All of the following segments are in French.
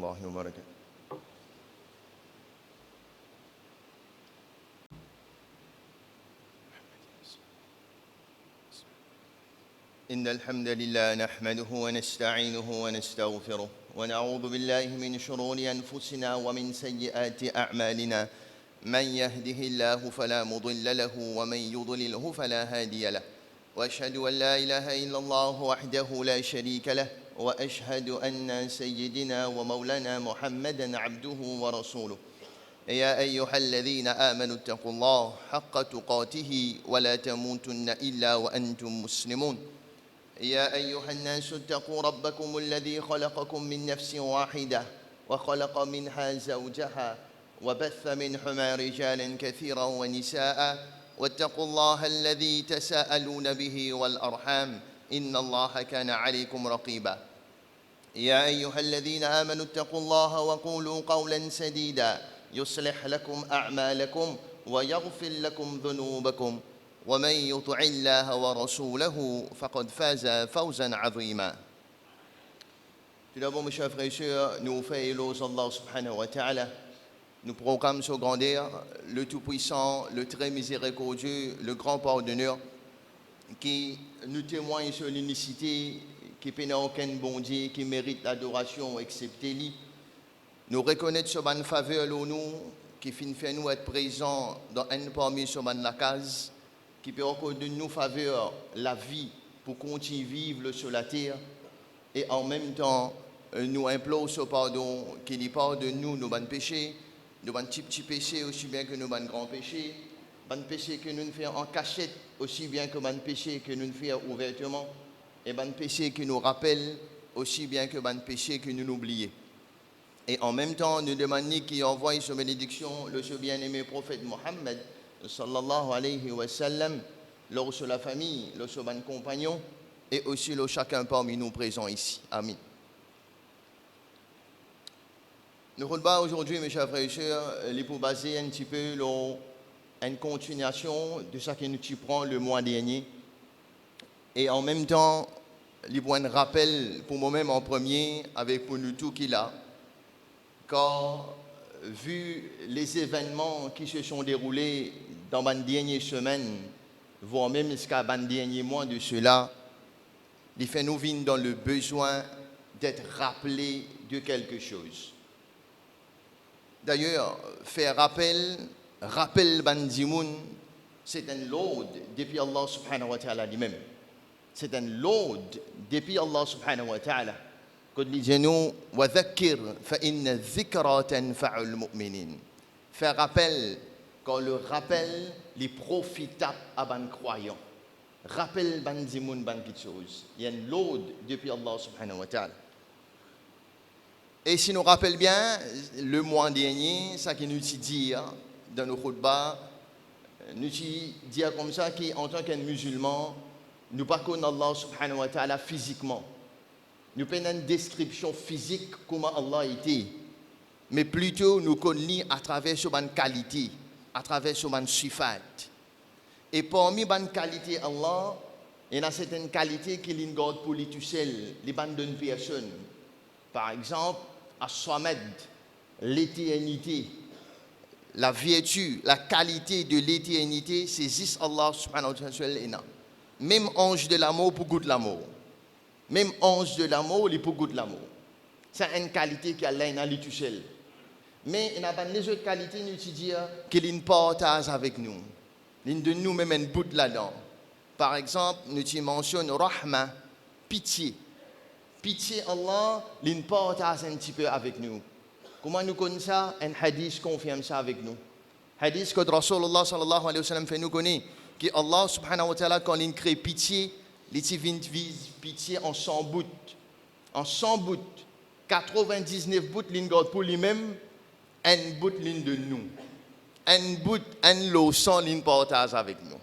الله وبركاته. إن الحمد لله نحمده ونستعينه ونستغفره ونعوذ بالله من شرور أنفسنا ومن سيئات أعمالنا. من يهده الله فلا مضل له ومن يضلله فلا هادي له، وأشهد أن لا إله إلا الله وحده لا شريك له، وأشهد أن سيدنا ومولانا محمدًا عبده ورسوله. يا أيها الذين آمنوا اتقوا الله حق تقاته ولا تموتن إلا وأنتم مسلمون. يا أيها الناس اتقوا ربكم الذي خلقكم من نفس واحدة وخلق منها زوجها وبث منهما رجالا كثيرا ونساء، واتقوا الله الذي تساءلون به والأرحام إن الله كان عليكم رقيبا. يا أيها الذين آمنوا اتقوا الله وقولوا قولا سديدا يصلح لكم أعمالكم ويغفر لكم ذنوبكم، ومن يطع الله ورسوله فقد فاز فوزا عظيما. Tout d'abord, mes chers frères et sœurs, nous faisons Allah subhanahu wa ta'ala. Nous proclamons sa grandeur, le Tout-Puissant, le très miséricordieux, le grand pardonneur, qui nous témoigne sur l'unicité, qui n'a aucun bon Dieu, qui mérite l'adoration excepté lui. Nous reconnaissons ce bonne faveur nous, qui fait nous être présents dans un parmi ce bonne la case, qui peut encore de nous faveur la vie pour continuer à vivre sur la terre, et en même temps nous implorons ce pardon qui dit pardonne nous nos bonnes péchés, nos bonnes petits péchés aussi bien que nos bonnes grands péchés, bonnes péchés que nous ne faisons en cachette aussi bien que bonnes péchés que nous ne faisons ouvertement, et bonnes péchés qui nous rappellent aussi bien que bonnes péchés que nous n'oublions. Et en même temps, nous demandons qu'il envoie sa bénédiction, le bien-aimé prophète Mohammed, sallallahu alayhi wa sallam, lors de la famille, lors de ses compagnons, et aussi lors chacun parmi nous présents ici. Amen. Nous retrouvons aujourd'hui, mes chers frères et sœurs, les pour baser un petit peu une continuation de ce que nous prend le mois dernier. Et en même temps, les points de rappel pour moi-même en premier, avec pour nous tous qui là. Car, vu les événements qui se sont déroulés dans les dernières semaines, voire même jusqu'à les derniers mois de cela, il fait nous venir dans le besoin d'être rappelés de quelque chose. D'ailleurs, faire rappel bandimoun, c'est un l'ode depuis Allah subhanahu wa ta'ala lui-même. C'est un l'ode depuis Allah subhanahu wa ta'ala. قل لجنو وذكر فإن الذكرى تنفع المؤمنين. Faire rappel, quand le rappel les profitable à ban croyants. Rappel ban dimoun ban quelque chose. Il y a une l'ode depuis Allah subhanahu wa ta'ala. Et si nous rappelons bien, le mois dernier, ça qui nous dit dans nos khutbahs, nous dit comme ça qu'en tant que musulmans, nous ne connaissons pas Allah subhanahu wa ta'ala physiquement. Nous prenons une description physique comment Allah était, mais plutôt nous connaissons à travers son qualité, à travers son sifat. Et parmi les qualités Allah, il y a certaines qualités qui sont garde pour lui tout seul, les bandes d'une personne. Par exemple, As-Samad, l'éternité, la vertu, la qualité de l'éternité, c'est juste Allah subhanahu wa ta'ala. Même ange de l'amour pour goûter l'amour. Même ange de l'amour, il peut goûter l'amour. C'est une qualité qu'Allah a lui tout seul. Mais il y a les autres qualités qu'il partage avec nous. L'une de nous même un bout là-dedans. Par exemple, nous mentionnons Rahma, pitié. Pitié Allah, il partage un petit peu avec nous. Comment nous connaissons ça? Un hadith confirme ça avec nous. Hadith que Rasulullah sallallahu alayhi wa sallam fait nous connaître que Allah subhanahu wa ta'ala quand il crée pitié, les vise pitié en 100 bouts. En 100 bouts. 99 bouts, l'une garde pour lui-même, un bout l'une de nous. Un bout, un lot sans l'une partage avec nous.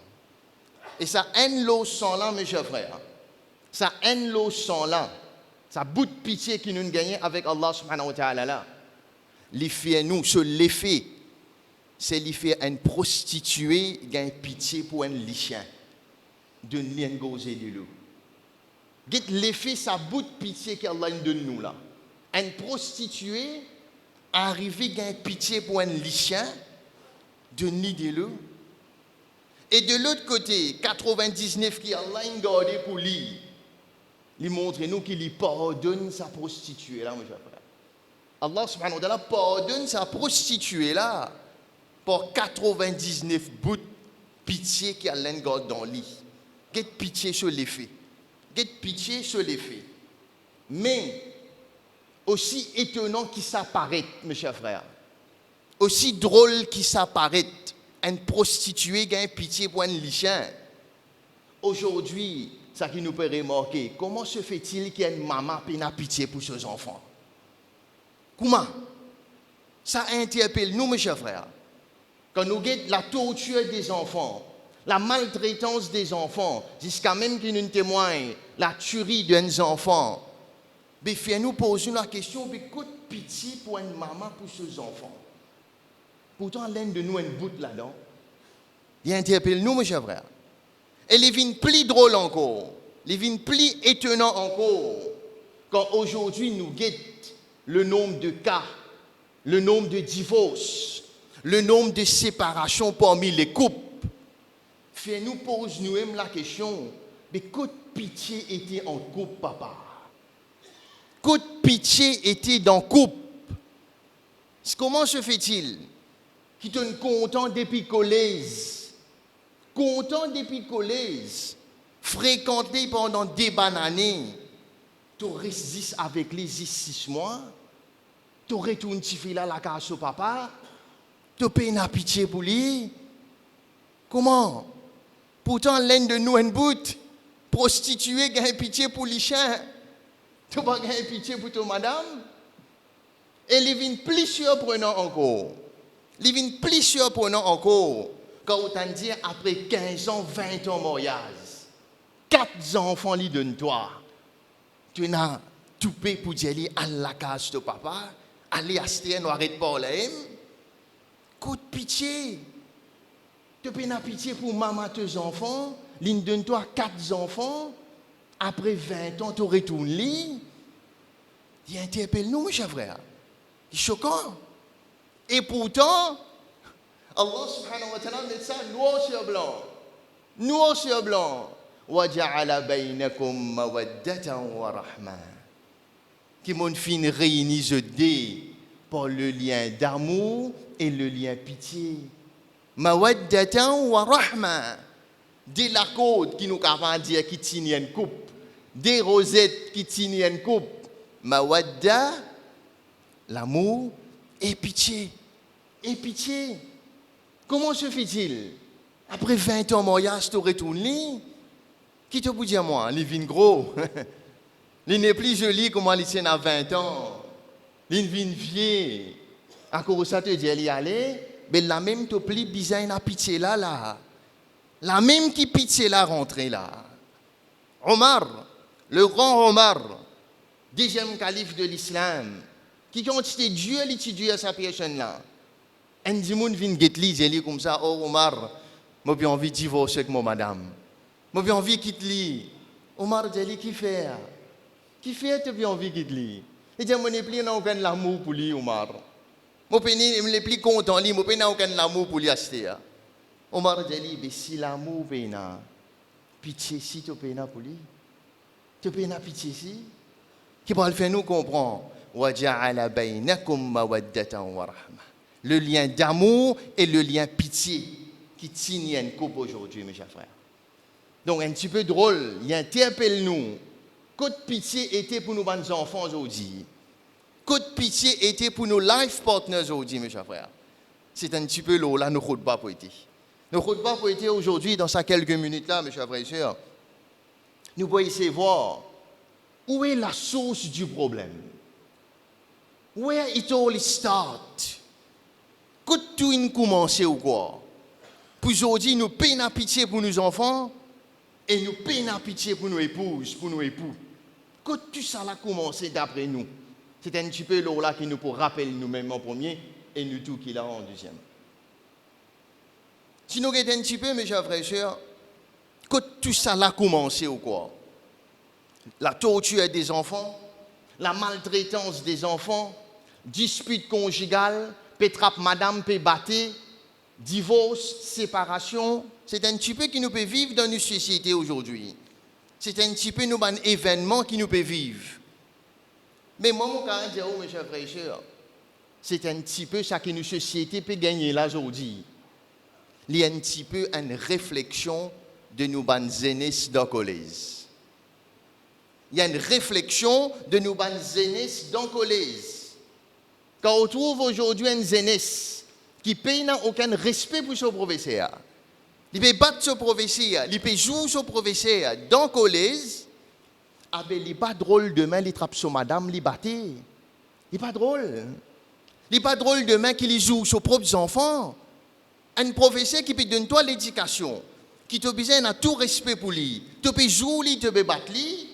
Et ça, un lot sans là, mes chers frères. Ça, un lot sans là. Ça, bout de pitié qui nous gagne avec Allah subhanahu wa ta'ala là. L'effet, nous, ce l'effet, c'est l'effet une prostituée gagne pitié pour un lichien. De lien gauze de l'eau. L'effet, ça bout de pitié qu'Allah donne nous là. une prostituée arrivée à pitié pour un chien, de l'idée-le. Et de l'autre côté, 99 qui Allah a gardé pour lui, il montre nous qu'il pardonne sa prostituée là, mon cher frère. Allah subhanahu wa ta'ala pardonne sa prostituée là pour 99 bouts de pitié qui Allah garde dans lui. Get pitié sur les faits. Get pitié sur les faits. Mais aussi étonnant qu'il s'apparaît, mes chers frères, aussi drôle qu'il s'apparaît, une prostituée qui a pitié pour un lichin. Aujourd'hui, ça qui nous peut remarquer, comment se fait-il qu'il y ait une maman qui a pitié pour ses enfants? Comment? Ça interpelle nous, mes chers frères. Quand nous regardons la torture des enfants, la maltraitance des enfants, jusqu'à même qu'ils nous témoignent la tuerie d'un enfant, mais nous poser la question, mais écoute, pitié pour une maman pour ses enfants. Pourtant, l'un de nous a une bout là-dedans. Il interpelle nous, mes chers frères. Et il vient plus drôle encore, il vient plus étonnant encore, quand aujourd'hui nous guettons le nombre de cas, le nombre de divorces, le nombre de séparations parmi les couples. Fait-nous pose nous-mêmes la question, mais quelle pitié était en couple, papa? Quelle pitié était dans le couple? Comment se fait-il qui te content depuis collège, content depuis collège, fréquenté pendant des années, tu restes avec les 6 mois, tu retournes là la case au papa, tu payes une pitié pour lui. Comment? Pourtant, l'un de nous, un bout, prostituée, gagne pitié pour les chiens. Tu vas gagner pitié pour toi, madame. Et il vient plus surprenant encore. Il vient plus surprenant encore. Quand on t'a dit, après 15 ans, 20 ans de mariage, 4 enfants, li donne-toi. Tu n'as tout payé pour dire à la case de papa, aller acheter un arrêt de parler. Coup de pitié. Tu peux pas pitié pour maman tes enfants, l'une donne-toi 4 enfants, après 20 ans, tu retournes li. Il interpelle nous, mes chers frères. C'est choquant. Et pourtant, Allah subhanahu wa ta'ala met ça noir sur blanc. Noir sur blanc. وَجَعَلَ بَيْنَكُمْ مَوَدَّةً وَرَحْمَةً. Qui m'ont fin réunis par le lien d'amour et le lien pitié. Mawaddatan wa rahma. Des lacodes qui nous capables dire qui tiennent une coupe. Des rosettes qui tiennent une coupe. Mawadda, l'amour et pitié. Et pitié. Comment se fait-il? Après 20 ans de mariage, tu retournes là. Qui te peut dire moi? Il vient gros. Il n'est plus joli comme il tient à 20 ans. Il vient vieux. À cause de ça, tu dis, il y aller. Mais la même te plie bizarre na pitié là. La même qui pitié là rentrée là. Omar, le grand Omar, deuxième calife de l'islam, qui quantité Dieu l'étudie à sa personne là. Un dimoun vient guetli, il comme ça, oh Omar, moi j'ai envie de divorcer avec moi madame. Moi j'ai envie de quitter. Omar dit qui fait? Qui fait tu as envie de quitter? Il dit moi n'ai plus aucun amour pour lui Omar. Moi, je suis plus content, je n'ai aucun amour pour lui acheter. Omar dit, mais si l'amour est là, pitié si tu es là pour lui, tu es là pitié si, qui va le faire nous comprendre. وَجَعَلَ بَيْنَكُمْ مَوَدَّةً وَرَحْمَةً. Le lien d'amour et le lien pitié qui tient une coupe aujourd'hui, mes chers frères. Donc, un petit peu drôle, il interpelle nous. Quelle pitié était pour nos enfants aujourd'hui? Quelle pitié était pour nos life partners aujourd'hui, mes chers frères. C'est un petit peu là, nous ne pas pour été. Nous ne pas pour été aujourd'hui, dans ces quelques minutes-là, mes chers frères et sœurs. Nous pouvons essayer de voir où est la source du problème. Where it all start. Quand tout a commencé ou quoi? Pour aujourd'hui, nous payons pitié pour nos enfants et nous payons pitié pour nos épouses, pour nos époux. Quand tout ça a commencé d'après nous. C'est un petit peu là qui nous peut rappeler nous-mêmes en premier et nous tout qui l'a en deuxième. Si nous regardons un petit peu, mes chers frères et sœurs, quand tout ça a commencé ou quoi? La torture des enfants, la maltraitance des enfants, dispute conjugale, pétrape madame, peut battre, divorce, séparation. C'est un petit peu qui nous peut vivre dans nos sociétés aujourd'hui. C'est un petit peu un événement qui nous peut vivre. Mais moi, mon caractère, dire, oh, mes chers frères et sœurs, c'est un petit peu ça que nos sociétés peut gagner là aujourd'hui. Il y a un petit peu une réflexion de nos bonnes aînés dans le collège. Il y a une réflexion de nos bonnes aînés dans le collège. Quand on trouve aujourd'hui une jeunesse qui n'a aucun respect pour son professeur, il peut battre son professeur, il peut jouer son professeur dans le collège, ah ben, il n'est pas drôle demain, il trappe son madame, il batte. Il n'est pas drôle. Il n'est pas drôle demain qu'il joue sur ses propres enfants. Un professeur qui peut donner toi l'éducation, qui te besoin de tout respect pour lui, tu peux jouer, tu peux battre lui.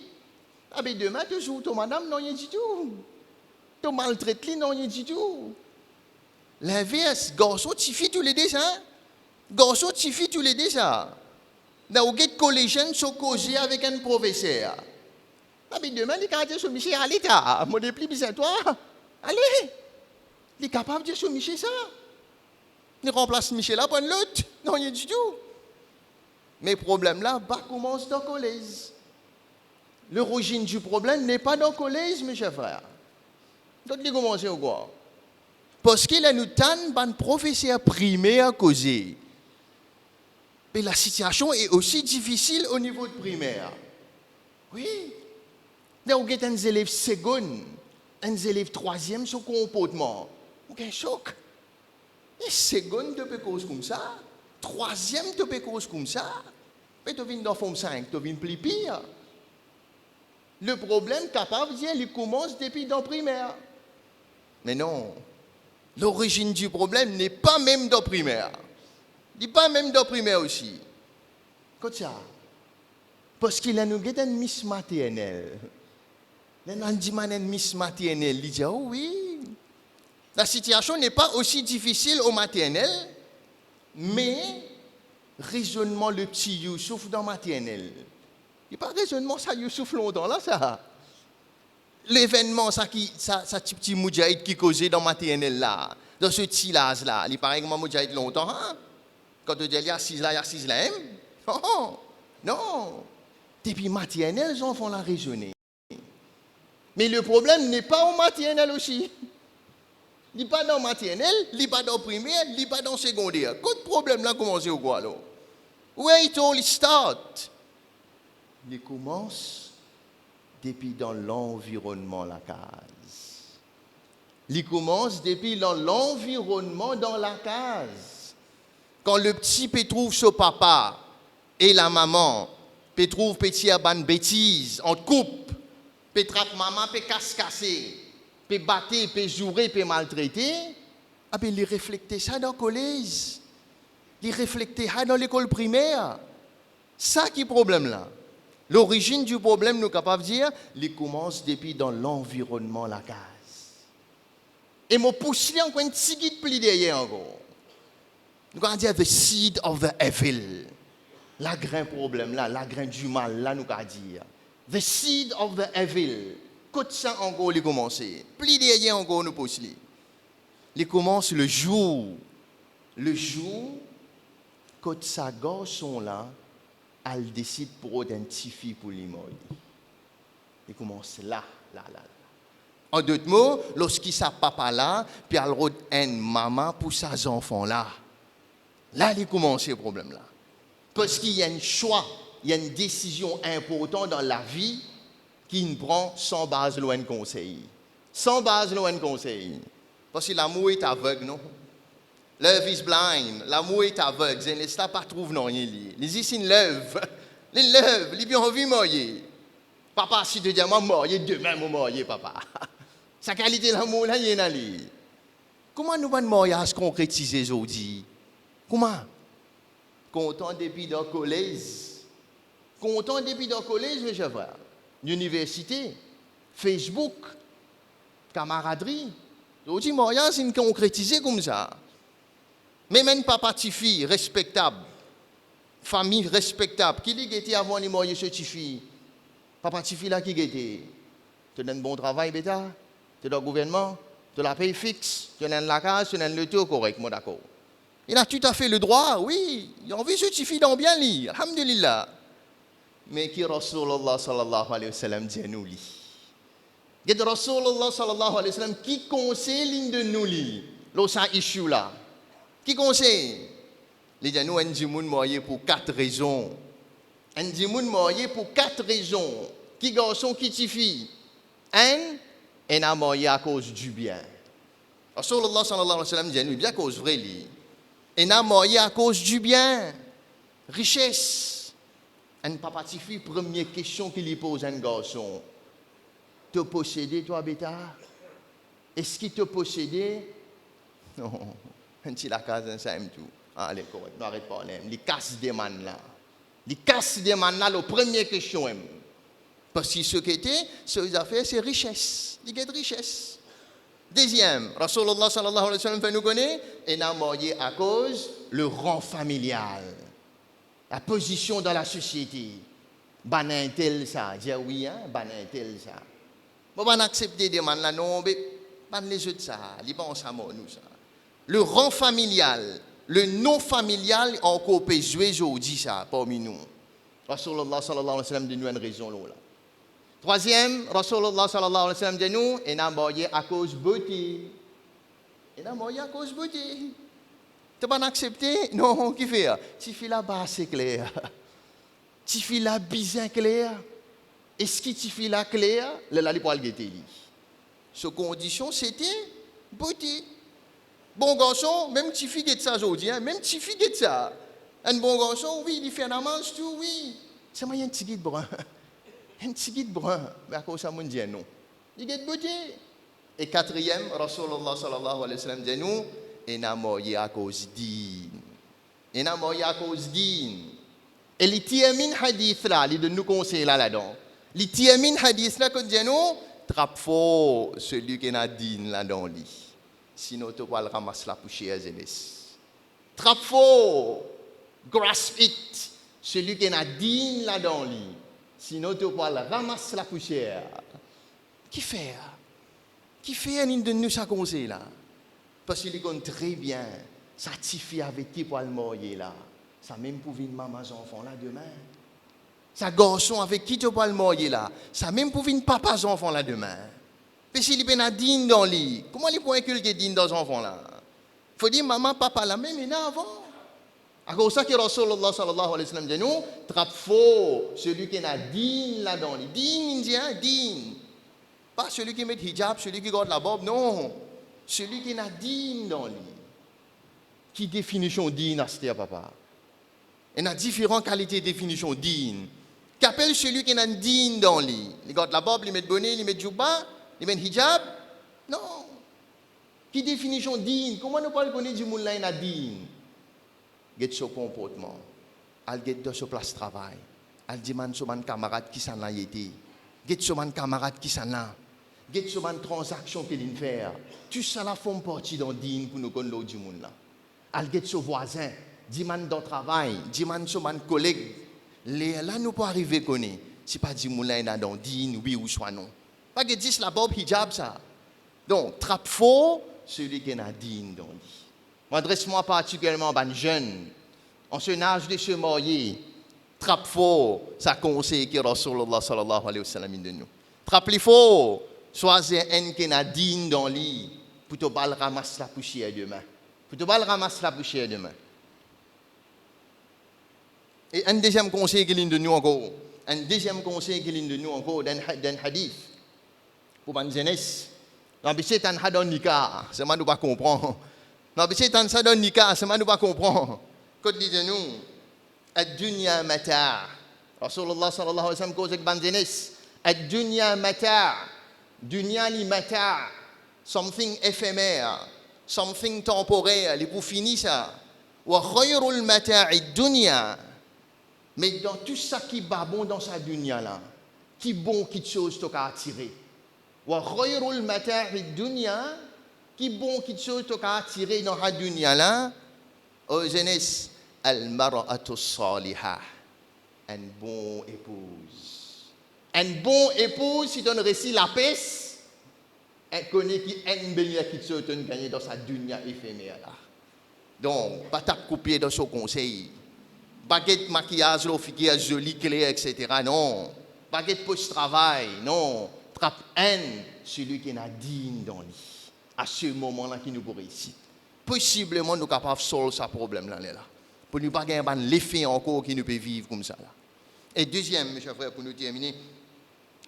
Ah ben demain, tu joues ton madame, non, rien du tout. Tu maltraites lui, non, rien du tout. L'inverse, garçon, tu fais tous les deux, hein? Garçon, tu fais tous les deux, ça. Dans les collégiens, sont causés avec un professeur. Ah ben demain, les caractères sont Michel à l'état. Mon dépli, bizarre, toi. Allez, il est capable de se Michel ça. Il remplace Michel là pour l'autre. Non, rien du tout. Mais le problème là, commence dans le collège. L'origine du problème n'est pas dans le collège, mes chers frères. Donc, il commence au quoi? Parce qu'il a nous tanne un professeur primaire à causer. Mais la situation est aussi difficile au niveau de primaire. Oui. Là, on a des élèves secondes, des élèves troisième, son comportement. On a un choc. Et seconde, tu peux cause comme ça. Troisième, tu peux cause comme ça. Mais tu viens dans forme 5, tu viens plus pire. Le problème, capable, il commence depuis dans primaire. Mais non. L'origine du problème n'est pas même dans primaire. Il n'est pas même dans primaire aussi. Comme ça. Parce qu'il a nous une miss maternelle. Il a une miss maternelle. Il dit, oh oui. La situation n'est pas aussi difficile au maternel, mais raisonnement le petit Youssouf dans maternel. Il n'y a pas raisonnement ça Youssouf longtemps là, ça. L'événement, ça petit moudjahid qui causait dans maternel là, dans ce petit lâge là, il paraît que moi moudjahid longtemps, hein? Quand tu dis il y a 6 là, il y a 6 là, non, non. Depuis maternel, les enfants l'ont raisonné. Mais le problème n'est pas au maternel aussi. Il n'est pas dans le maternel, il n'est pas dans le primaire, il n'est pas dans le secondaire. Quand le problème là commence au quoi alors? Wait till it start. Il commence depuis dans l'environnement la case. Il commence depuis dans l'environnement dans la case. Quand le petit peut trouver son papa et la maman peut trouver petit à ban bêtise en coupe, peut traquer maman, peut casser. Peut battre, peut jouer, peut maltraiter, ah ben, il reflète ça dans le collège. Il reflète ça dans l'école primaire. Ça qui est le problème là. L'origine du problème, nous sommes capables de dire, il commence depuis dans l'environnement, la case. Et mon pousse encore un petit guide plus derrière encore. Nous allons dire the seed of the evil. La grain problème là, la grain du mal là, nous allons dire. The seed of the evil. Quand ça encore, il commence. Plus derrière encore, nous pousse. Il commence le jour. Le jour, quand sa garçon là, elle décide pour identifier pour lui mourir. Il commence là. En d'autres mots, lorsqu'il sa papa là, puis elle a une maman pour ses enfants là. Là, il commence le problème là. Parce qu'il y a un choix, il y a une décision importante dans la vie qui ne prend sans base loin de conseil. Sans base loin de conseil. Parce que l'amour est aveugle, non? Love is blind. L'amour est aveugle. Je ne sais pas trouver non rien. Les ici love. Les love, les bien envie mourir. Papa, si tu dis moi mourir, demain moi mourir, papa. Sa qualité l'amour là, il y en a là. Comment nous allons mourir se concrétiser aujourd'hui? Comment? Content depuis dans le collège. Content depuis dans le collège, mes chers frères. Université, Facebook, camaraderie. Aujourd'hui, Montréal, c'est concrétisé comme ça. Mais même papa Tifi, respectable, famille respectable, qui dit était avant les moyens ce Tifi? Papa Tifi là qui était? Tu as un bon travail, bêta. Tu as le gouvernement. Tu as la paye fixe. Tu as la case, tu as le taux correct, moi d'accord. Il a tout à fait le droit, oui. Il a envie de suffit d'en bien lire. Alhamdulillah. Mais qui Rasulullah sallallahu alayhi wa sallam dit nous lit. Il y a Rasulullah sallallahu alayhi wa sallam qui conseille de nous lire. Là, ça issue là. Qui conseille? Les gens nous ont dit moyen pour 4 raisons. On dit moyen pour 4 raisons. Qui garçon, qui fille. Un a marié à cause du bien. Rasulullah sallallahu alayhi wa sallam dit nous bien à cause vrai li. Un a marié à cause du bien. Richesse. Un papa fille première question qu'il lui pose un garçon. Te posséder toi bêta? Est-ce qu'il te possédait? Non. Si la case, ça aime tout. Allez, correct, n'arrête pas. Les casse des man là. Les casse des man là, la première question. Parce que ce qui était, ces affaires, c'est richesse. Il y a de richesse. Deuxième, Rasulullah sallallahu alayhi wa sallam fait nous connaître, et n'a marié à cause le rang familial. La position dans la société. Banan tel ça. Dire oui, hein, banan tel ça. Bon, on accepte des man là, non, mais ban les autres ça. Ils pensent à moi, nous ça. Le rang familial, le non familial, encore peut jouer aujourd'hui ça, parmi nous. Rasulullah sallallahu alayhi wa sallam dit nous une raison là. Troisième, Rasulullah sallallahu alayhi wa sallam dit nous, il a marié à cause beauté. Il a marié à cause beauté. Tu vas accepter? Non, qui fait? Tu fais la bas, c'est clair. Tu fais la bizarre clair. Est-ce que tu fais la clair? Le lali pour le guetter. Ce condition, c'était beauté. Bon garçon, même si tu fais ça aujourd'hui, même si tu fais ça. Un bon garçon, oui, il fait un manche tout, oui. C'est moi, il y a un petit guide brun. Un petit guide brun. Mais à cause ça, on dit non. Il y a de beauté. Et quatrième, Rasulullah sallallahu alayhi wa sallam dit nous, il a marié à cause d'in. Il a marié à cause d'in. Et les tiamin hadith là, il donne nous conseils là-dedans. Les tiamin hadith là, qu'on dit nous, trappe fort celui qui a din là-dedans. Sinon, tu vas le ramasser la poussière, Zélis. Trappe fort, grasp it, celui qui a din là-dedans. Sinon, tu vas le ramasser la poussière. Qui fait? Qui fait un de nous ça conseil là? Parce qu'il est très bien, ça t'y avec qui pour le marier là. Ça même pour une maman enfant là demain. Ça garçon avec qui tu vas le marier là. Ça même pour une papa enfant là demain. Parce qu'il est a digne dans le lit. Comment il peut inculquer digne dans les enfants là? Il faut dire maman, papa là même il est avant. À cause ça que Rasulullah sallallahu alayhi wa sallam dit nous, trappe faux celui qui a digne là dans le lit. Digne indien, digne. Pas celui qui met hijab, celui qui garde la barbe, non. Celui qui a digne dans le lit. Qui définition digne à ce papa? Il y a différentes qualités de définition digne. Qu'appelle celui qui a digne dans le lit? Il garde la barbe, il met bonnet, il met djouba, il met hijab? Non. Qui définition digne? Comment nous pouvons connaître du monde là il a digne? Il y a son comportement. Il y a son place de travail. Il dit man son camarade qui s'en a été. Il y a son camarade qui s'en a. Il y a son transaction qu'il fait. Tout ça la font partie dans digne pour nous connaître du monde là. Il y a son voisin. Dit man dans le travail, dit man son collègue. Là, nous pouvons arriver à connaître. Si pas dit moulin dans digne, oui ou soit non. Pas que dis la bob hijab ça. Donc, trappe faux, celui qui a digne dans lui. M'adresse-moi particulièrement à un jeune, en ce âge de se marier. Trappe faux, ça conseille que Rasulullah sallallahu alayhi wa sallam de nous. Trappe les faux, choisir un qui a digne dans lui, pour te pas ramasser la poussière demain. Pour te pas ramasser la poussière demain. Et un deuxième conseil qu'il de nous encore, d'un hadith, pour une jeunesse. Non, mais c'est un hadon nika, c'est moi nous pas comprendre. Non, mais c'est un hadon nika, c'est moi nous pas comprendre. Qu'est-ce que nous? Ad-dunya mata'. Rasulullah sallallahu alayhi wa sallam cause avec une jeunesse. Ad-dunya mata'. Dunya li mata'. Something éphémère, something temporaire, il pour finir ça. Wa khayrul mata'i dunya. Mais dans tout ça qui est bon dans sa dunya là, qui bon, qui chose tu as attiré. Wa khayrul mata'i dunya, qui bon, qui chose tu as attiré dans la dunya là, oh jeunesse, al mar'atu salihah, une bonne épouse. Un bon époux, si on réussit la paix, on connaît qui est bien qui se gagné dans sa dunya éphémère là. Donc, pas tape coupé dans son conseil. Baguette maquillage, figure jolie, claire, etc. Non. Baguette post-travail, non. Trappe haine, celui qui n'a digne dans lui. À ce moment-là, qui nous pourrait ici. Possiblement, nous sommes capables de solver ce problème-là. Pour ne pas avoir l'effet encore qui nous peut vivre comme ça. Là. Et deuxième, mes chers frères, pour nous terminer,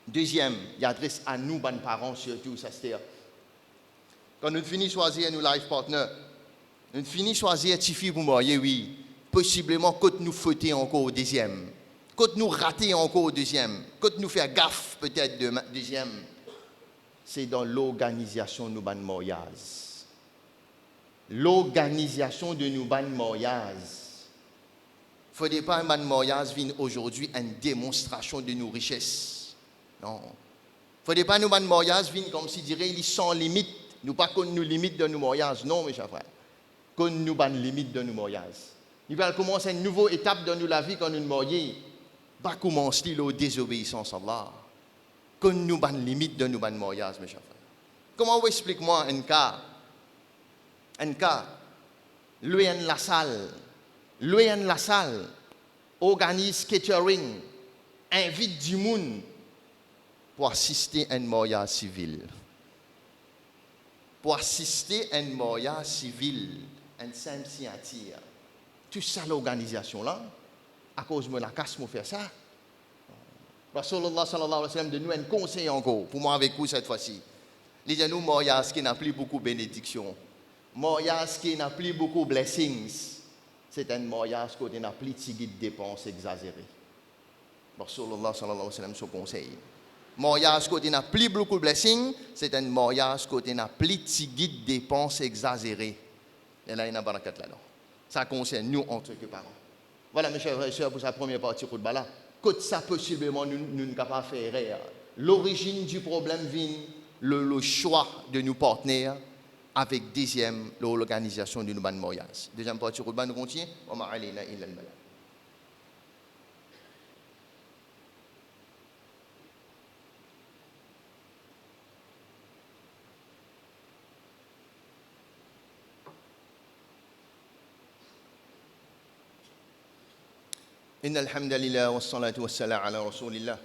deuxième, il adresse à nous, les parents, surtout, ça c'est quand nous finissons choisir nos life partners, nous finissons choisir Tifi pour marier, oui. Possiblement, quand nous fautons encore au deuxième, quand nous ratons encore au deuxième, quand nous faisons gaffe peut-être de deuxième, c'est dans l'organisation de nos mariages. L'organisation de nos mariages. Il ne faudrait pas un mariage vienne aujourd'hui une démonstration de nos richesses. Non. Il ne faudrait pas que nos mariages viennent comme si dirait ils sont sans limite. Nous pas qu'on nous limite dans nos mariages. Non, mes chers frères. Qu'on nous ban limite dans nos mariages. Nous allons commencer une nouvelle étape dans la vie quand nous nous marions. Pas commencer la désobéissance à Allah. Qu'on nous ban limite dans nos mariages, mes chers frères. Comment vous expliquez-moi un cas? Un cas. Louis la salle, organise catering, invite du monde pour assister à un mariage civil. Pour assister à un mariage civil, un simple signature. Tout ça, l'organisation-là, à cause de la casse, je fais ça. Rasulullah sallallahu alayhi wa sallam de nous un conseil encore, pour moi avec vous cette fois-ci. Il dit nous, mariage qui n'a plus beaucoup de bénédictions, mariage qui n'a plus beaucoup de blessings. C'est un mariage qui n'a plus de dépenses exagérées. Rasulullah sallallahu alayhi wa sallam son conseil. Mariage qui n'a plus beaucoup de blessings, c'est un mariage qui n'a plus de dépenses exagérées. Et là, il y a une barakat là-dedans. Ça concerne nous en tant que parents. Voilà, mes chers frères et sœurs, pour sa première partie de là. Quand ça, possiblement, nous ne sommes pas faire. L'origine du problème vient le choix de nos partenaires avec deuxième, l'organisation de nos mariages. Deuxième partie de nous continue. Inna alhamdulillah wa salatu wa salam ala rasulillah.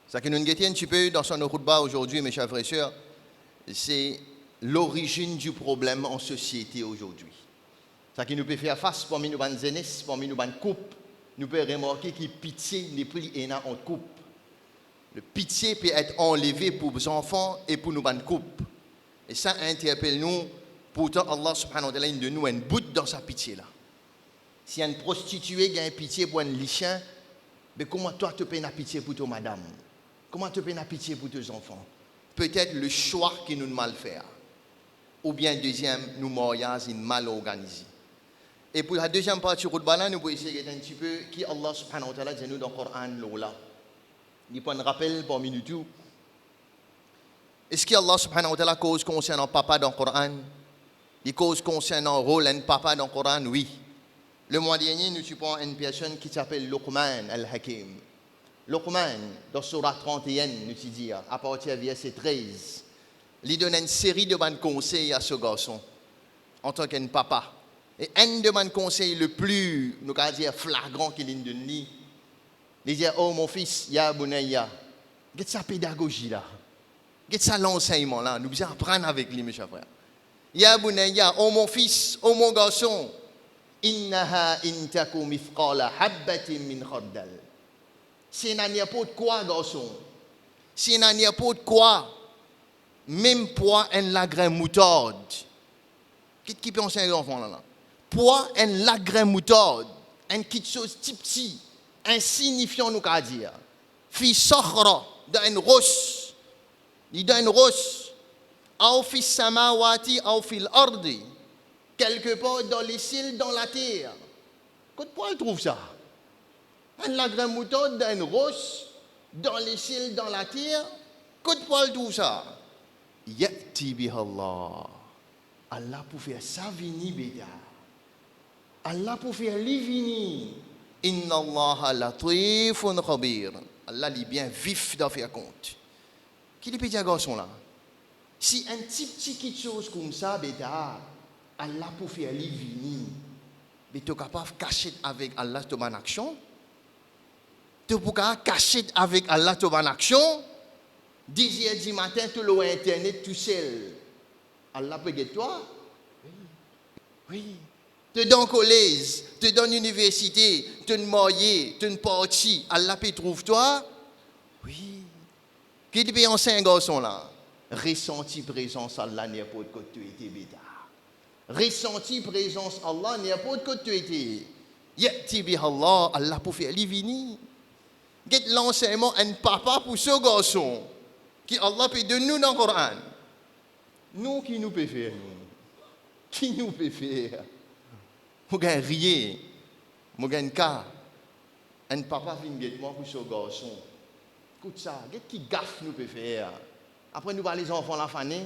Ça qui nous guette un petit peu dans son khutba aujourd'hui, mes chers frères et sœurs, c'est l'origine du problème en société aujourd'hui. Ça qui nous peut faire face parmi nous ban jeunesse, parmi nous ban couple, nous peut remarquer que pitié n'est plus en couple. Le pitié peut être enlevé pour les enfants et pour nous ban couple. Et ça interpelle nous, pourtant Allah subhanahu wa ta'ala de nous un bout dans sa pitié là. Si une prostituée a pitié pour un lichin, mais comment toi tu peux avoir pitié pour toi madame? Comment tu peux avoir pitié pour tes enfants? Peut-être le choix qui nous mal faire. Ou bien deuxième, nous mariages mal organisés. Et pour la deuxième partie de la nous pouvons essayer un petit peu qui Allah subhanahu wa ta'ala dit nous dans le Coran là. Il prend un rappel parmi nous tous. Est-ce que Allah subhanahu wa ta'ala cause concernant papa dans le Coran? Il cause concernant rôle d'un papa dans le Coran? Oui. Le mois dernier, nous avons une personne qui s'appelle Luqman al-Hakim. Luqman, dans Surah 31, nous dit, à partir du verset 13, il donne une série de bons conseils à ce garçon, en tant qu'un papa. Et un de mes conseils le plus, nous allons dire, flagrant qu'il donne, il dit, oh mon fils, ya bunayya, qu'est-ce sa pédagogie là? Qu'est-ce ça l'enseignement là? Nous devons apprendre avec lui, mes chers frères. Ya bunayya, oh mon fils, oh mon garçon, innaha intaku mithqala habbatin min khardal. Si n'a n'y a pas de quoi, garçon. Si n'a n'y a pas de quoi, même poids un lagrin moutarde. Qui peut enseigner aux enfants là? Poids un lagrin moutarde. Un quelque chose petit, insignifiant nous qu'à dire. Fi sokhra, dans une roche. Il dans une roche. Ou fi samawati, ou fi l'ardi. Quelque part dans les ciels, dans la terre. Pourquoi il trouve ça? Un lagrin moutarde dans une roche, dans les ciels, dans la terre. Pourquoi il trouve ça? Ya'ti biha Allah. Allah pour faire ça venir, béda. Allah pour faire lui venir. Inna Allah latifun khabir. Allah est bien vif d'en faire compte. Qui est le petit garçon là? Si un petit chose comme ça, bêta, Allah pour faire lui venir, mais tu es capable de cacher avec Allah ton action. Tu es capable de cacher avec Allah ton action. 10h du matin, tu l'as internet tout seul. Allah peut guetter toi? Oui. Tu es dans le collège, tu es dans l'université, tu es marié, tu es parti. Allah peut trouver toi? Oui. Qui est en 5 garçons là? Ressenti présence Allah n'importe quoi tu étais bêta. Ressenti présence Allah n'importe quoi tu étais. Yati bi Allah, Allah pour faire livini. Get l'enseignement un papa pour ce garçon qui Allah peut donner nous dans le Coran. Nous qui nous peut faire nous? Qui nous peut faire? Nous gagne rien. Nous gagne cas. Un papa vient get moi pour ce garçon. Écoute ça, get qui gaffe nous peut faire. Après, nous parlons les enfants la fanée.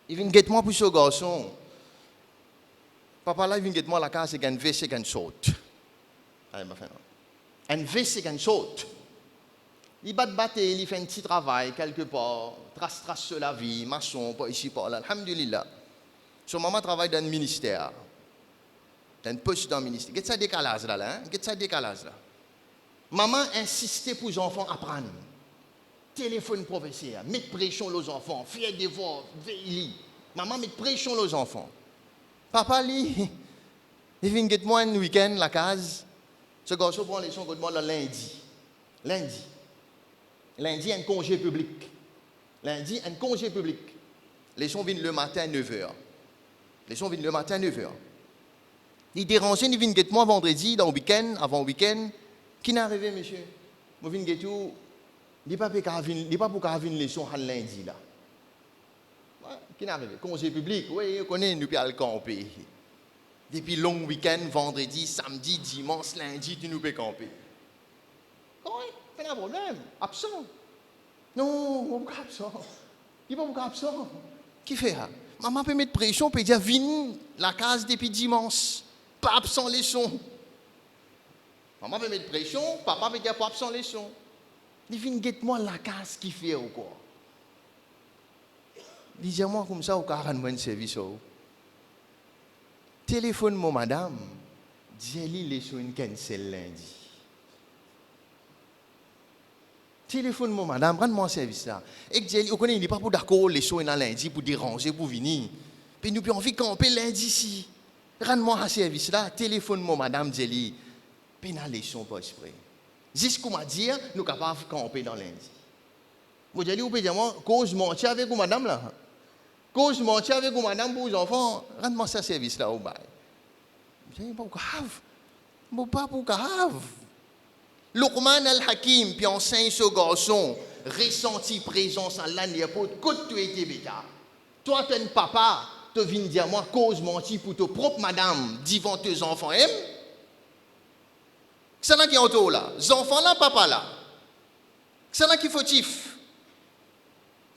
Ils viennent guetter moi pour ce garçon. Papa là, il vient guetter moi la case, c'est un WC qui saute. Un WC qui saute. Il bat battre, il fait un petit travail quelque part, trace sur la vie, maçon, pas ici, pas là. Alhamdulillah. Son maman travaille dans le ministère. Dans une poste dans le ministère. Qu'est-ce que ça décalage là? Qu'est-ce que ça décalage là? Maman insistait pour les enfants apprendre. Téléphone professeur, mettre pression aux enfants, faire des devoirs, veiller. Maman met pression aux enfants. Papa, lui, il vient guetter moi un week-end la case. Ce garçon prend les leçons de moi le lundi. Lundi, un congé public. Lundi, un congé public. Les leçons viennent le matin à 9h. Les leçons viennent le matin à 9h. Il dérange, il vient guetter moi vendredi, dans le week-end, avant le week-end. Qui n'est arrivé, monsieur? Je viens guetter tout. Il n'est pas pour qu'on vienne les leçons lundi là. Qui n'est arrivé? Congé public, oui, on connaît, nous pouvons le camper. Depuis long week-end, vendredi, samedi, dimanche, lundi, tu nous peux camper. Oui, pas de problème. Absent. Non, on n'est pas absent. Il n'est pas absent. Qui fait ça? Maman peut mettre pression, peut dire, viens la case depuis dimanche. Pas absent les sons. Maman peut mettre pression, papa peut dire, pas absent les sons. Il vient guette-moi la case qui fait ou quoi. Dis-moi comme ça, au cas où un service. Téléphone-moi, madame. Dis-lui les choses cancel lundi. Téléphone-moi, madame, rends-moi un service là. Et dis-lui, vous connaissez, il n'est pas pour d'accord les choses lundi pour déranger, pour venir. Puis nous avons envie de camper lundi ici. Rends-moi un service là. Téléphone-moi, madame, dis-lui. Puis nous les choses pas exprès. Jusqu'à m'a dire, nous sommes capables de camper dans lundi. Vous dites, vous pouvez dire, moi, cause mentir avec vous, madame là. Cause mentir avec vous, madame, pour les enfants. Rends-moi ce service là au bail. Je dis, pas grave. Pas grave. Luqman al-Hakim, puis enseigne ce garçon, ressenti présence à l'année-époque, côté tu étais bêta. Toi, tu es un papa, tu viens dire, moi, cause mentir pour ta propre madame, devant tes enfants aiment. C'est là qui est en tout là. Les enfants là, papa là. C'est là qu'il faut tif.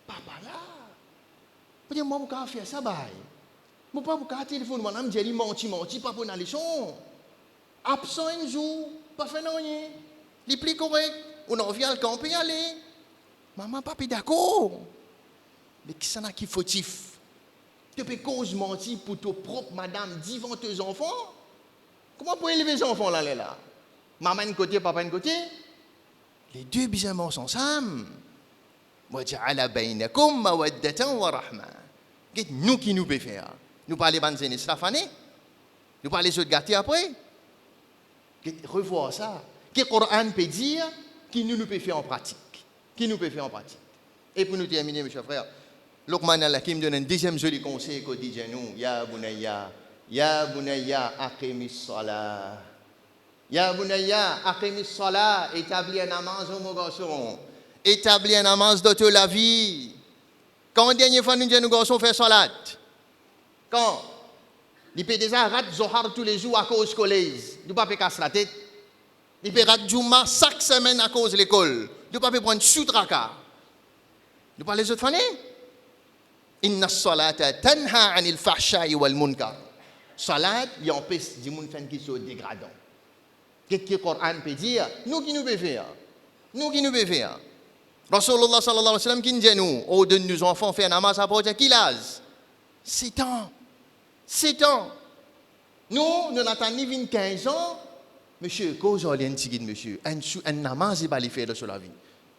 Papa là. Je dis, moi, je ne peux pas faire ça. Je ne peux pas faire téléphone. Madame, je dis, menti, pas pour aller son. Absent un jour, pas fait rien. Les plus correct. On en vient le camper aller. Maman, papa, d'accord. Mais c'est là qu'il faut tif. Tu peux cause mentir pour ta propre madame devant tes enfants. Comment pour élever les enfants là? Maman d'un côté, papa d'un côté. Les deux bizarrement sont ensemble. وَجَعَلَ بَيْنَكُمْ مَوَدَّةً وَرَحْمَةً. Nous qui nous pouvons faire. Nous parlons de Banzénis la fanée. Nous parlons de gâter après. Revoir ça. Que le Coran peut dire, qui nous peut faire en pratique. Qui nous peut faire en pratique. Et pour nous terminer, mes chers frères, Luqman al-Hakim donne un deuxième joli conseil qu'on dit à nous. Ya bunayya, aqimis salah. Ya bunayya, aqimis salah, établis un namaz au mon garçon. Établis un namaz de toute la vie. Quand la dernière fois nous disons nos garçons faire salat? Quand? Il peut déjà rater Zohar tous les jours à cause du collège. Il ne peut pas casser la tête. Il peut rater Juma chaque semaine à cause de l'école. Il ne peut pas prendre sous-traka. Il ne peut pas les autres fanés. Inna salata tanha anil fahsha'i wal munkar. Salat, il empêche des gens qui sont dégradants. Qu'est-ce que le Coran peut dire? Nous qui nous pouvons faire? Nous qui nous pouvons faire. Rasulullah sallallahu alayhi wa sallam qui nous dit nous, oh, de nos enfants faire namaz à partir de quel âge? 7 ans. 7 ans. Nous n'attendons pas 15 ans. Monsieur, qu'aujourd'hui, monsieur, un namaz, il va les faire sur la vie.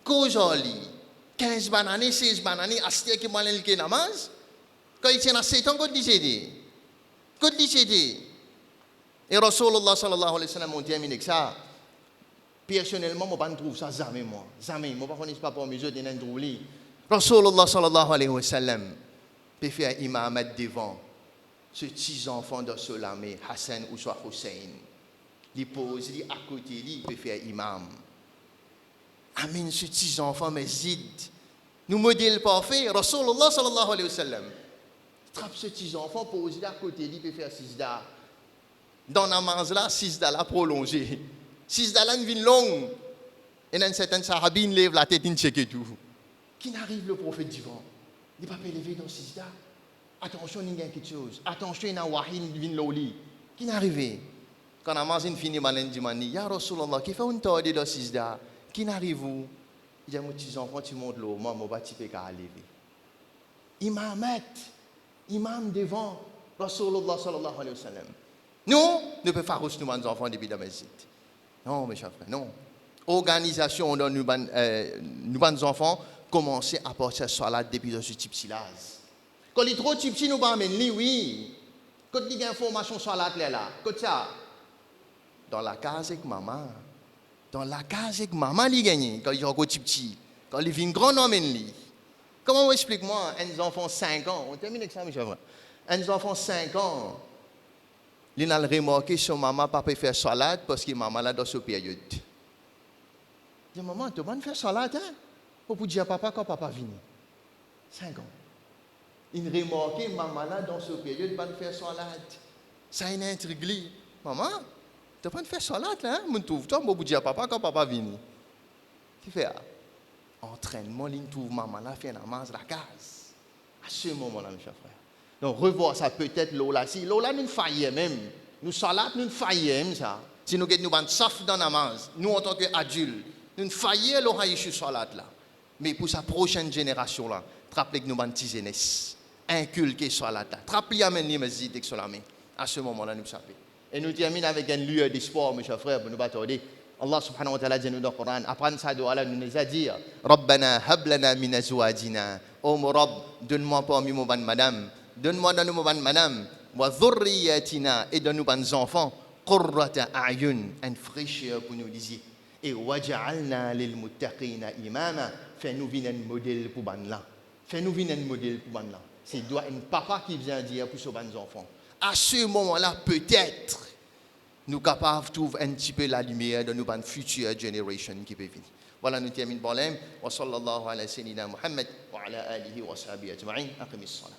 Qu'aujourd'hui, 15 bananes, 16 bananes, acheter qui m'a le namaz, quand il tient à 7 ans, qu'est-ce qu'il dit? Qu'est-ce qu'il dit? Et Rasulullah sallallahu alayhi wa sallam, on termine avec ça. Personnellement, je ne trouve ça jamais moi. Jamais. Je ne connais pas pour mes autres, je ne trouve pas. Rasulullah sallallahu alayhi wa sallam peut faire imamat devant ce petit enfant de Solamé, Hassan ou soit Hussein. Il pose, il à côté, il peut faire imam. Amen, ce petit enfant, mais zid. Nous modèle parfait, Rasulullah sallallahu alayhi wa sallam. Trappe ce petit enfant, pose, il à côté, il peut faire sijda. Dans la namaz là, sijda là prolongé. Sijda là, une vie longue. Et dans certains sahabis, il lève la tête, il check tout. Qui n'arrive le prophète divin? Il ne peut pas lever dans sijda. Attention, il y a quelque chose. Attention, il y a un wahin, il vient l'oli. Qui n'arrive? Quand la namaz finit, il dit, Ya Rasulallah, qui fait un temps de sijda? Qui n'arrive? Il dit, mon petit enfant, tu montes l'eau, moi, je ne vais pas lever. Imam devant Rasulullah sallallahu alayhi wa sallam. Nous ne pouvons pas faire nos enfants depuis la masjid. Non, mes chers frères, non. Organisation dans nos enfants, commencer à porter salat depuis ce type là. Quand il est trop type, nous va amener, oui. Quand il y a information salat là, comme ça. Dans la case avec maman. Dans la case avec maman, il gagne. Quand il y a un petit, quand il vient grand homme, il comment explique-moi, un enfant 5 ans, on termine avec ça, mes chers frères. Un enfant 5 ans, il a remarqué que son maman ne peut pas faire salade parce que maman est dans cette période. Il dit, maman, tu vas faire salade, hein? Pour dire à papa quand papa vient. 5 ans. Il a remarqué que maman est dans cette période, ne peut pas faire salade. Ça a une intrigue. Maman, tu vas faire salade, hein? Tu vas dire à papa quand papa vient. Tu fais entraînement, il trouve maman là, fait namaz la case. À ce moment-là, mes chers frères. Donc, revoir ça peut-être Lola. Si Lola nous faillit même, nous salat nous faillit ça. Si nous avons saf dans namaz, nous en tant qu'adultes, nous faillit l'aura sur salat là. Mais pour sa prochaine génération là, rappelez que nous avons une petite jeunesse, inculquer salat là. Rappelez amène les masjid avec Solamé. À ce moment-là, nous savons. Et nous terminons avec un lieu d'espoir, mes chers frères, pour nous battre. Allah subhanahu wa ta'ala dit dans le Coran, après ça, Allah nous a dit, Rabbana hablana min azwajina. Oh mon Rabb, donne-moi parmi mon madame. Donne-moi dans nos madame, wa dhurriyatina, et dans nos enfants, qurrata a'yun, une fraîcheur pour nous dire. Et waja'alna lil muttaqina imama, fais-nous venir un modèle pour banla. Fais-nous venir un modèle pour banla. C'est doit un papa qui vient dire pour ses enfants. À ce moment-là, peut-être, nous sommes capables de trouver un petit peu la lumière de nos futures générations qui peuvent venir. Voilà, nous terminons par là. Wa sallallahu ala sayyidina Muhammad wa ala alihi wa sahbihi ajma'in. Aqimis salat.